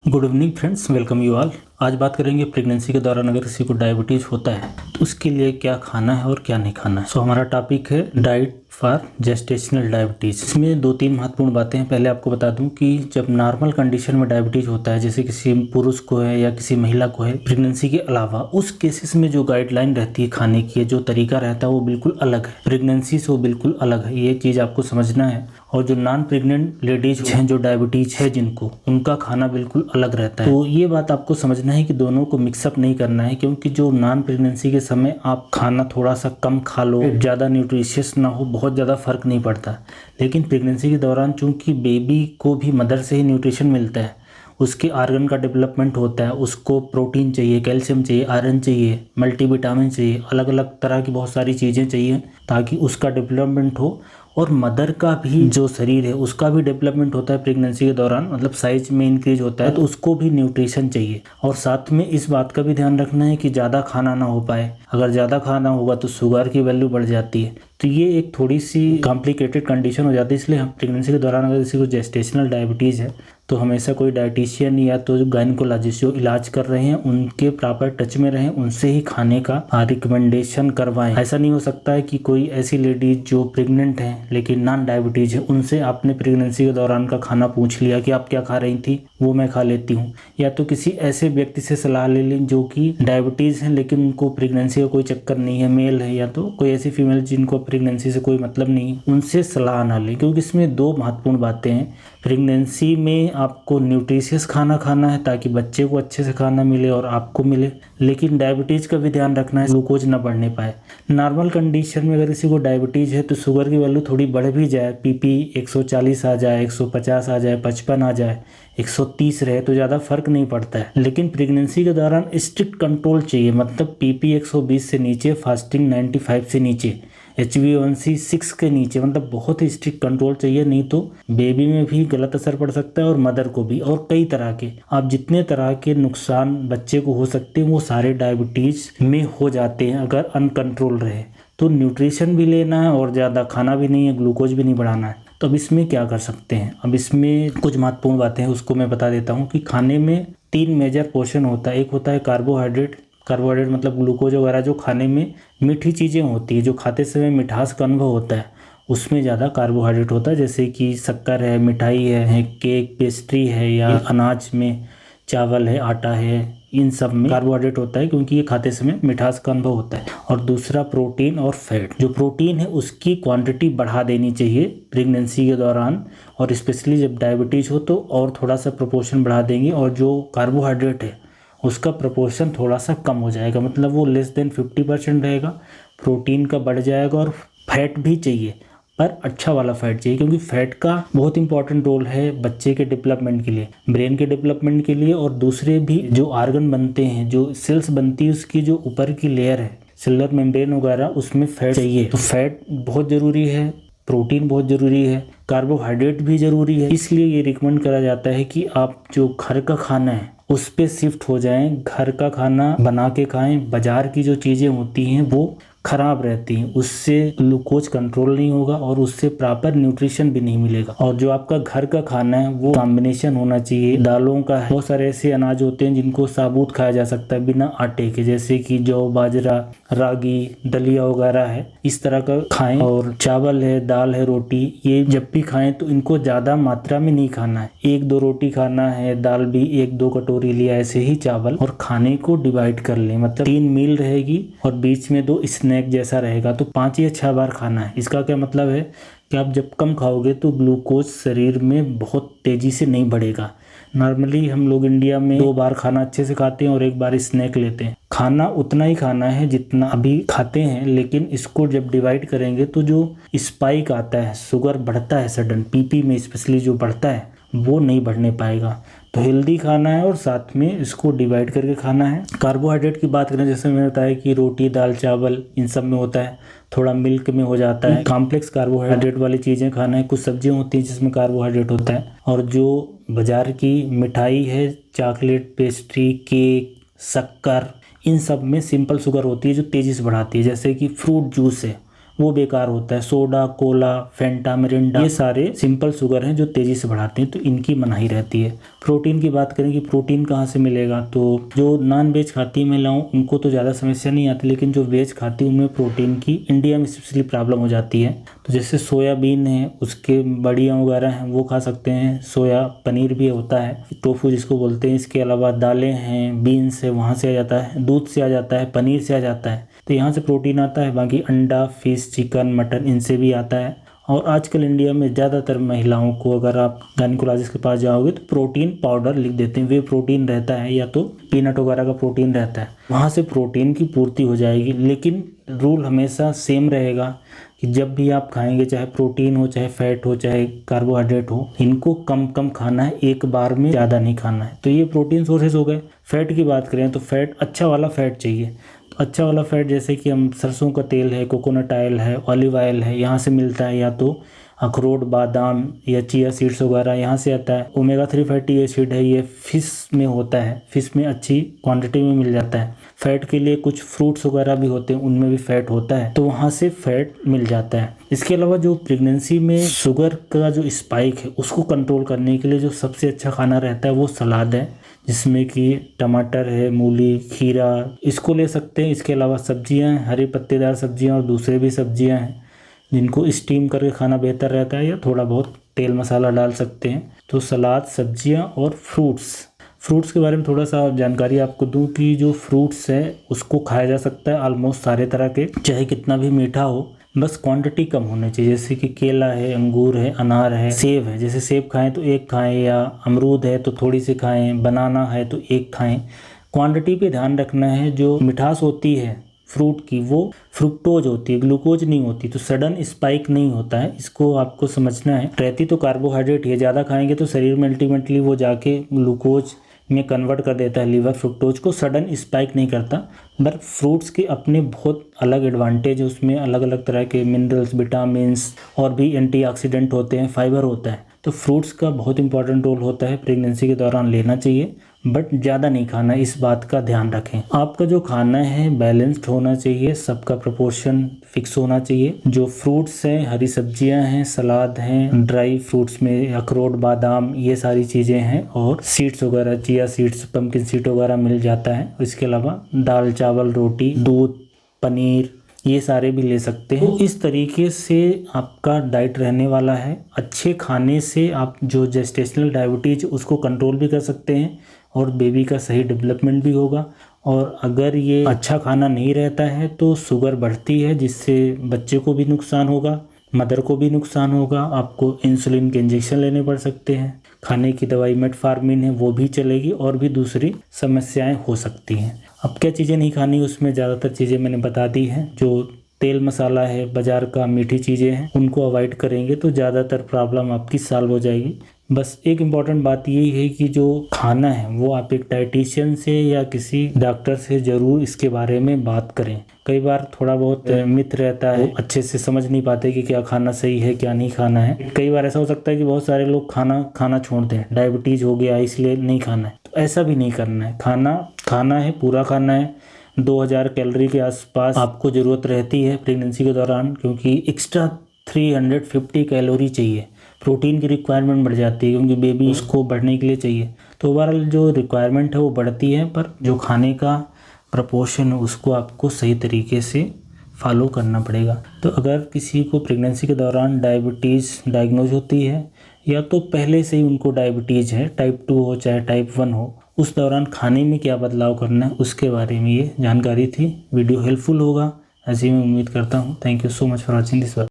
Good evening friends, welcome you all. आज बात करेंगे प्रेगनेंसी के दौरान अगर किसी को डायबिटीज़ होता है तो उसके लिए क्या खाना है और क्या नहीं खाना है। हमारा टॉपिक है डाइट फॉर जेस्टेशनल डायबिटीज़। इसमें दो तीन महत्वपूर्ण बातें हैं। पहले आपको बता दूं कि जब नॉर्मल कंडीशन में डायबिटीज़ होता है, जैसे किसी पुरुष को है या किसी महिला को है, प्रेगनेंसी के अलावा उस केसेस में जो गाइडलाइन रहती है खाने की, जो तरीका रहता है वो बिल्कुल अलग है। प्रेगनेंसी से वो बिल्कुल अलग है, ये चीज़ आपको समझना है। और जो नॉन प्रेग्नेंट लेडीज हैं, जो डायबिटीज है जिनको, उनका खाना बिल्कुल अलग रहता है। तो ये बात आपको समझना है कि दोनों को मिक्सअप नहीं करना है, क्योंकि जो नॉन प्रेगनेंसी के समय आप खाना थोड़ा सा कम खा लो, ज़्यादा न्यूट्रिशियस ना हो, बहुत ज़्यादा फर्क नहीं पड़ता। लेकिन प्रेगनेंसी के दौरान चूंकि बेबी को भी मदर से ही न्यूट्रिशन मिलता है, उसके आर्गन का डेवलपमेंट होता है, उसको प्रोटीन चाहिए, कैल्शियम चाहिए, आयरन चाहिए, मल्टीविटामिन चाहिए, अलग अलग तरह की बहुत सारी चीज़ें चाहिए ताकि उसका डेवलपमेंट हो। और मदर का भी जो शरीर है उसका भी डेवलपमेंट होता है प्रेगनेंसी के दौरान, मतलब साइज में इंक्रीज होता है, तो उसको भी न्यूट्रिशन चाहिए। और साथ में इस बात का भी ध्यान रखना है कि ज़्यादा खाना ना हो पाए। अगर ज़्यादा खाना होगा तो शुगर की वैल्यू बढ़ जाती है, तो ये एक थोड़ी सी कॉम्प्लिकेटेड कंडीशन हो जाती है। इसलिए हम प्रेगनेंसी के दौरान अगर किसी को जेस्टेशनल डायबिटीज़ है तो हमेशा कोई डाइटिशियन या तो गायनिकोलॉजिस्ट जो इलाज कर रहे हैं उनके प्रॉपर टच में रहें, उनसे ही खाने का रिकमेंडेशन करवाएं। ऐसा नहीं हो सकता है कि कोई ऐसी लेडीज जो प्रेग्नेंट हैं लेकिन नॉन डायबिटीज है, उनसे आपने प्रेगनेंसी के दौरान का खाना पूछ लिया कि आप क्या खा रही थी, वो मैं खा लेती हूँ। या तो किसी ऐसे व्यक्ति से सलाह ले लें जो कि डायबिटीज है लेकिन उनको प्रेगनेंसी का कोई चक्कर नहीं है, मेल है, या तो कोई ऐसी फीमेल जिनको प्रेगनेंसी से कोई मतलब नहीं, उनसे सलाह ना लें। क्योंकि इसमें दो महत्वपूर्ण बातें हैं। प्रेगनेंसी में आपको न्यूट्रिशियस खाना खाना है ताकि बच्चे को अच्छे से खाना मिले और आपको मिले, लेकिन डायबिटीज़ का भी ध्यान रखना है ग्लूकोज ना बढ़ने पाए। नॉर्मल कंडीशन में अगर किसी को डायबिटीज़ है तो शुगर की वैल्यू थोड़ी बढ़ भी जाए, पीपी 140 आ जाए, 150 आ जाए, 55 आ जाए, 130 रहे तो ज़्यादा फर्क नहीं पड़ता है। लेकिन प्रेगनेंसी के दौरान स्ट्रिक्ट कंट्रोल चाहिए, मतलब पीपी 120 से नीचे, फास्टिंग 95 से नीचे, HbA1c 6 के नीचे, मतलब बहुत ही स्ट्रिक्ट कंट्रोल चाहिए। नहीं तो बेबी में भी गलत असर पड़ सकता है और मदर को भी, और कई तरह के आप जितने तरह के नुकसान बच्चे को हो सकते हैं वो सारे डायबिटीज में हो जाते हैं अगर अनकंट्रोल रहे। तो न्यूट्रिशन भी लेना है और ज़्यादा खाना भी नहीं है, ग्लूकोज भी नहीं बढ़ाना है। तो अब इसमें क्या कर सकते हैं? अब इसमें कुछ महत्वपूर्ण बातें हैं, उसको मैं बता देता हूँ कि खाने में 3 मेजर पोर्शन होता है। एक होता है कार्बोहाइड्रेट मतलब ग्लूकोज वगैरह, जो खाने में मीठी चीज़ें होती है, जो खाते समय मिठास का अनुभव होता है, उसमें ज़्यादा कार्बोहाइड्रेट होता है। जैसे कि शक्कर है, मिठाई है, केक, पेस्ट्री है, या अनाज में चावल है, आटा है, इन सब में कार्बोहाइड्रेट होता है क्योंकि ये खाते समय मिठास का अनुभव होता है। और दूसरा प्रोटीन और फैट। जो प्रोटीन है उसकी क्वांटिटी बढ़ा देनी चाहिए प्रेगनेंसी के दौरान, और स्पेशली जब डायबिटीज़ हो तो और थोड़ा सा प्रोपोर्शन बढ़ा देंगे। और जो कार्बोहाइड्रेट है उसका प्रोपोर्शन थोड़ा सा कम हो जाएगा, मतलब वो लेस देन 50% रहेगा। प्रोटीन का बढ़ जाएगा। और फैट भी चाहिए, पर अच्छा वाला फैट चाहिए, क्योंकि फैट का बहुत इंपॉर्टेंट रोल है बच्चे के डेवलपमेंट के लिए, ब्रेन के डेवलपमेंट के लिए, और दूसरे भी जो आर्गन बनते हैं, जो सेल्स बनती है, उसकी जो ऊपर की लेयर है, सेलुलर मेम्ब्रेन वगैरह, उसमें फैट चाहिए। तो फैट बहुत ज़रूरी है, प्रोटीन बहुत ज़रूरी है, कार्बोहाइड्रेट भी ज़रूरी है। इसलिए ये रिकमेंड करा जाता है कि आप जो घर का खाना है उस पे शिफ्ट हो जाएं। घर का खाना बना के खाएं। बाजार की जो चीज़ें होती हैं वो खराब रहती हैं, उससे ग्लूकोज कंट्रोल नहीं होगा और उससे प्रॉपर न्यूट्रिशन भी नहीं मिलेगा। और जो आपका घर का खाना है वो कॉम्बिनेशन होना चाहिए दालों का है। बहुत सारे ऐसे अनाज होते हैं जिनको साबुत खाया जा सकता है बिना आटे के, जैसे कि जौ, बाजरा, रागी, दलिया वगैरह है, इस तरह का खाएं। और चावल है, दाल है, रोटी, ये जब भी खाएं तो इनको ज़्यादा मात्रा में नहीं खाना है। 1-2 रोटी खाना है, दाल भी 1-2 कटोरी लिया, ऐसे ही चावल। और खाने को डिवाइड कर लें, मतलब 3 मील रहेगी और बीच में 2 स्नैक जैसा रहेगा, तो 5 या 6 बार खाना है। इसका क्या मतलब है कि आप जब कम खाओगे तो ग्लूकोज शरीर में बहुत तेजी से नहीं बढ़ेगा। नॉर्मली हम लोग इंडिया में 2 बार खाना अच्छे से खाते हैं और 1 बार स्नैक लेते हैं। खाना उतना ही खाना है जितना अभी खाते हैं, लेकिन इसको जब डिवाइड करेंगे तो जो स्पाइक आता है, शुगर बढ़ता है सडन, पीपी में स्पेशली जो बढ़ता है, वो नहीं बढ़ने पाएगा। तो हेल्दी खाना है और साथ में इसको डिवाइड करके खाना है। कार्बोहाइड्रेट की बात करें, जैसे मैंने बताया कि रोटी, दाल, चावल, इन सब में होता है, थोड़ा मिल्क में हो जाता है। कॉम्प्लेक्स कार्बोहाइड्रेट वाली चीज़ें खाना है। कुछ सब्जियां होती हैं जिसमें कार्बोहाइड्रेट होता है। और जो बाजार की मिठाई है, चॉकलेट, पेस्ट्री, केक, शक्कर, इन सब में सिंपल शुगर होती है जो तेज़ी से बढ़ाती है। जैसे कि फ्रूट जूस है, वो बेकार होता है। सोडा, कोला, फेंटा, मिरिंडा ये सारे सिंपल शुगर हैं जो तेज़ी से बढ़ाते हैं, तो इनकी मनाही रहती है। प्रोटीन की बात करें कि प्रोटीन कहाँ से मिलेगा, तो जो नॉन वेज खाती महिलाओं उनको तो ज़्यादा समस्या नहीं आती, लेकिन जो वेज खाती उनमें प्रोटीन की इंडिया में स्पेशली प्रॉब्लम हो जाती है। तो जैसे सोयाबीन है, उसके बड़ियाँ वगैरह हैं वो खा सकते हैं। सोया पनीर भी होता है, टोफू जिसको बोलते हैं। इसके अलावा दालें हैं, बीन्स है, वहाँ से आ जाता है, दूध से आ जाता है, पनीर से आ जाता है, तो यहाँ से प्रोटीन आता है। बाकी अंडा, फिश, चिकन, मटन इनसे भी आता है। और आजकल इंडिया में ज़्यादातर महिलाओं को अगर आप गायनेकोलॉजिस्ट के पास जाओगे तो प्रोटीन पाउडर लिख देते हैं। वे प्रोटीन रहता है या तो पीनट वगैरह का प्रोटीन रहता है, वहाँ से प्रोटीन की पूर्ति हो जाएगी। लेकिन रूल हमेशा सेम रहेगा कि जब भी आप खाएंगे, चाहे प्रोटीन हो, चाहे फैट हो, चाहे कार्बोहाइड्रेट हो, इनको कम कम खाना है, एक बार में ज़्यादा नहीं खाना है। तो ये प्रोटीन सोर्सेज हो गए। फैट की बात करें तो फैट अच्छा वाला फैट चाहिए। अच्छा वाला फैट जैसे कि हम सरसों का तेल है, कोकोनट ऑयल है, ऑलिव ऑयल है, यहाँ से मिलता है। या तो अखरोट, बादाम या चिया सीड्स वगैरह यहाँ से आता है। ओमेगा 3 फैटी एसिड है, ये फिश में होता है, फिश में अच्छी क्वांटिटी में मिल जाता है। फैट के लिए कुछ फ्रूट्स वगैरह भी होते हैं, उनमें भी फैट होता है, तो वहाँ से फैट मिल जाता है। इसके अलावा जो प्रेगनेंसी में शुगर का जो स्पाइक है उसको कंट्रोल करने के लिए जो सबसे अच्छा खाना रहता है वो सलाद है, जिसमें कि टमाटर है, मूली, खीरा, इसको ले सकते हैं। इसके अलावा सब्जियां हैं, हरी पत्तेदार सब्जियां और दूसरे भी सब्जियां हैं जिनको स्टीम करके खाना बेहतर रहता है, या थोड़ा बहुत तेल मसाला डाल सकते हैं। तो सलाद, सब्जियां और फ्रूट्स के बारे में थोड़ा सा जानकारी आपको दूं कि जो फ्रूट्स है उसको खाया जा सकता है ऑलमोस्ट सारे तरह के, चाहे कितना भी मीठा हो, बस क्वांटिटी कम होनी चाहिए। जैसे कि केला है, अंगूर है, अनार है, सेब है। जैसे सेब खाएं तो एक खाएं, या अमरूद है तो थोड़ी सी खाएं, बनाना है तो एक खाएं। क्वांटिटी पे ध्यान रखना है। जो मिठास होती है फ्रूट की वो फ्रुक्टोज होती है, ग्लूकोज नहीं होती, तो सडन स्पाइक नहीं होता है, इसको आपको समझना है। रहती तो कार्बोहाइड्रेट है, ज़्यादा खाएंगे तो शरीर में अल्टीमेटली वो जाके ग्लूकोज में कन्वर्ट कर देता है, लीवर फ्रुक्टोज को, सडन स्पाइक नहीं करता। बट फ्रूट्स के अपने बहुत अलग एडवांटेज है, उसमें अलग अलग तरह के मिनरल्स, विटामिन्स और भी एंटीऑक्सीडेंट होते हैं, फाइबर होता है। तो फ्रूट्स का बहुत इंपॉर्टेंट रोल होता है, प्रेगनेंसी के दौरान लेना चाहिए, बट ज़्यादा नहीं खाना, इस बात का ध्यान रखें। आपका जो खाना है बैलेंस्ड होना चाहिए, सबका प्रोपोर्शन फिक्स होना चाहिए। जो फ्रूट्स हैं, हरी सब्जियां हैं, सलाद हैं, ड्राई फ्रूट्स में अखरोट, बादाम, ये सारी चीज़ें हैं, और सीड्स वगैरह, चिया सीड्स, पम्पकिन सीड वगैरह मिल जाता है। इसके अलावा दाल, चावल, रोटी, दूध, पनीर, ये सारे भी ले सकते हैं। तो इस तरीके से आपका डाइट रहने वाला है। अच्छे खाने से आप जो जेस्टेशनल डायबिटीज उसको कंट्रोल भी कर सकते हैं और बेबी का सही डेवलपमेंट भी होगा। और अगर ये अच्छा खाना नहीं रहता है तो शुगर बढ़ती है, जिससे बच्चे को भी नुकसान होगा, मदर को भी नुकसान होगा। आपको इंसुलिन के इंजेक्शन लेने पड़ सकते हैं। खाने की दवाई मेटफॉर्मिन है वो भी चलेगी, और भी दूसरी समस्याएं हो सकती हैं। अब क्या चीज़ें नहीं खानी, उसमें ज़्यादातर चीज़ें मैंने बता दी हैं। जो तेल मसाला है, बाज़ार का मीठी चीज़ें हैं, उनको अवॉइड करेंगे तो ज़्यादातर प्रॉब्लम आपकी सॉल्व हो जाएगी। बस एक इम्पॉर्टेंट बात यही है कि जो खाना है वो आप एक डाइटिशियन से या किसी डॉक्टर से ज़रूर इसके बारे में बात करें। कई बार थोड़ा बहुत मिथ रहता है, अच्छे से समझ नहीं पाते कि क्या खाना सही है, क्या नहीं खाना है। कई बार ऐसा हो सकता है कि बहुत सारे लोग खाना छोड़ दें, डायबिटीज़ हो गया इसलिए नहीं खाना है, तो ऐसा भी नहीं करना है। खाना है, पूरा खाना है। 2000 कैलोरी के आसपास आपको ज़रूरत रहती है प्रेगनेंसी के दौरान, क्योंकि एक्स्ट्रा 350 कैलोरी चाहिए। प्रोटीन की रिक्वायरमेंट बढ़ जाती है क्योंकि बेबी उसको बढ़ने के लिए चाहिए। तो ओवरऑल जो रिक्वायरमेंट है वो बढ़ती है, पर जो खाने का प्रपोर्शन है उसको आपको सही तरीके से फॉलो करना पड़ेगा। तो अगर किसी को प्रेगनेंसी के दौरान डायबिटीज़ डायग्नोज होती है, या तो पहले से ही उनको डायबिटीज़ है, टाइप 2 हो चाहे टाइप 1 हो, उस दौरान खाने में क्या बदलाव करना है उसके बारे में ये जानकारी थी। वीडियो हेल्पफुल होगा ऐसी मैं उम्मीद करता हूँ। Thank you so much for watching this.